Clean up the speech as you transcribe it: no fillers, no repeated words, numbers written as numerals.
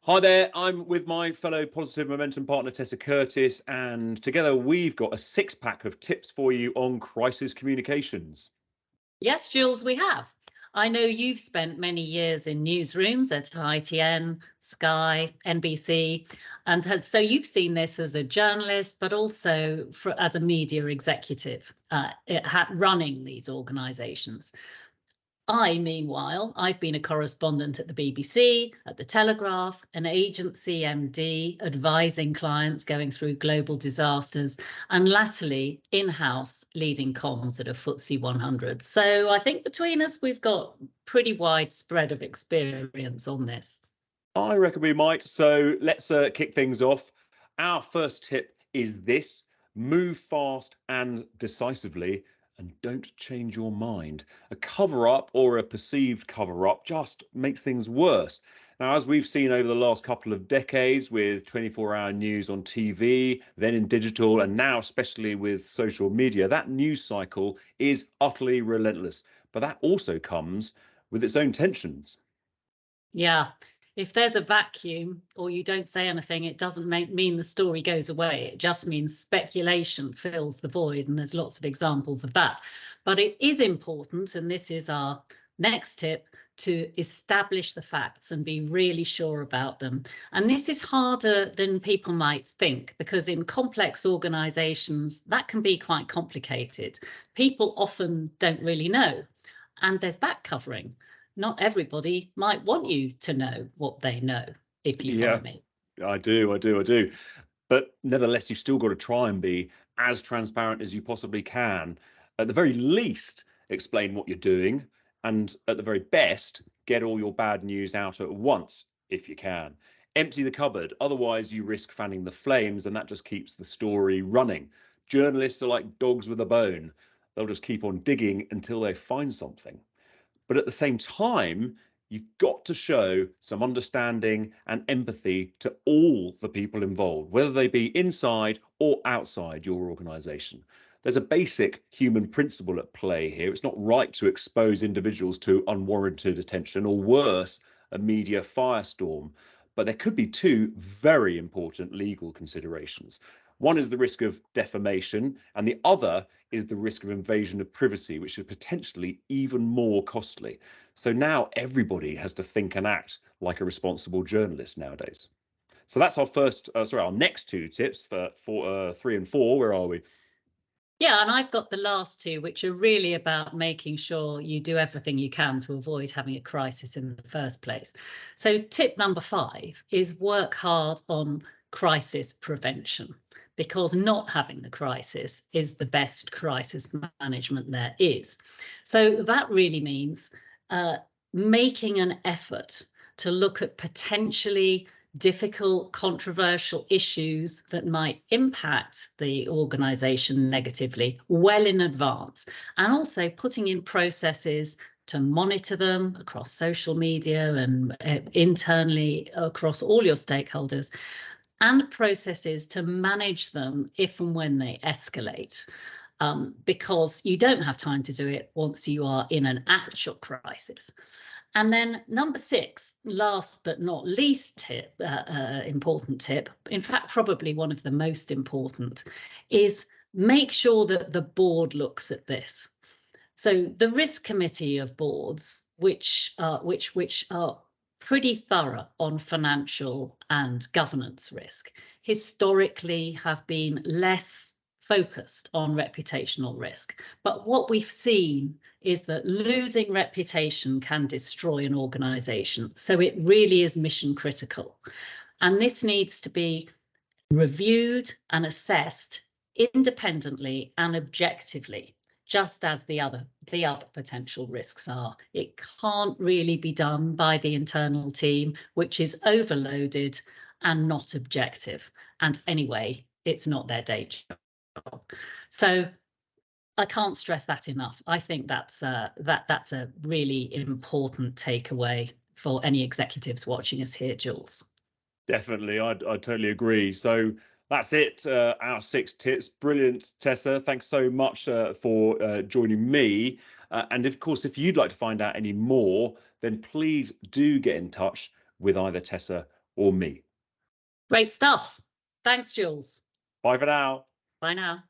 Hi there, I'm with my fellow Positive Momentum partner Tessa Curtis, and together we've got a six-pack of tips for you on crisis communications. Yes, Jules, we have. I know you've spent many years in newsrooms at ITN, Sky, NBC, and so you've seen this as a journalist, but also as a media executive running these organisations. Meanwhile, I've been a correspondent at the BBC, at the Telegraph, an agency MD, advising clients going through global disasters, and latterly in-house leading comms at a FTSE 100. So I think between us, we've got pretty wide spread of experience on this. I reckon we might. So let's kick things off. Our first tip is this: move fast and decisively, and don't change your mind. A cover-up or a perceived cover-up just makes things worse. Now, as we've seen over the last couple of decades with 24-hour news on TV, then in digital, and now especially with social media, that news cycle is utterly relentless. But that also comes with its own tensions. Yeah. If there's a vacuum or you don't say anything, it doesn't mean the story goes away. It just means speculation fills the void, and there's lots of examples of that. But it is important, and this is our next tip, to establish the facts and be really sure about them. And this is harder than people might think, because in complex organisations, that can be quite complicated. People often don't really know, and there's back covering. Not everybody might want you to know what they know, if you follow me. I do. But nevertheless, you've still got to try and be as transparent as you possibly can. At the very least, explain what you're doing, and at the very best, get all your bad news out at once, if you can. Empty the cupboard, otherwise you risk fanning the flames, and that just keeps the story running. Journalists are like dogs with a bone. They'll just keep on digging until they find something. But at the same time, you've got to show some understanding and empathy to all the people involved, whether they be inside or outside your organisation. There's a basic human principle at play here. It's not right to expose individuals to unwarranted attention, or worse, a media firestorm. But there could be two very important legal considerations. One is the risk of defamation, and the other is the risk of invasion of privacy, which is potentially even more costly. So now everybody has to think and act like a responsible journalist nowadays. So that's our next two tips for 3 and 4. Where are we? Yeah, and I've got the last two, which are really about making sure you do everything you can to avoid having a crisis in the first place. So tip number 5 is work hard on crisis prevention, because not having the crisis is the best crisis management there is. So that really means making an effort to look at potentially difficult, controversial issues that might impact the organisation negatively well in advance, and also putting in processes to monitor them across social media and internally across all your stakeholders, and processes to manage them if and when they escalate. Because you don't have time to do it once you are in an actual crisis. And then number 6, last but not least important tip, in fact, probably one of the most important, is make sure that the board looks at this. So the risk committee of boards, which are pretty thorough on financial and governance risk, historically have been less focused on reputational risk. But what we've seen is that losing reputation can destroy an organisation. So it really is mission critical. And this needs to be reviewed and assessed independently and objectively, just as the other potential risks are. It can't really be done by the internal team, which is overloaded and not objective. And anyway, it's not their day job. So I can't stress that enough. I think that's a really important takeaway for any executives watching us here, Jules. Definitely, I totally agree. So that's it, our 6 tips. Brilliant, Tessa. Thanks so much for joining me. And of course, if you'd like to find out any more, then please do get in touch with either Tessa or me. Great stuff. Thanks, Jules. Bye for now. Bye now.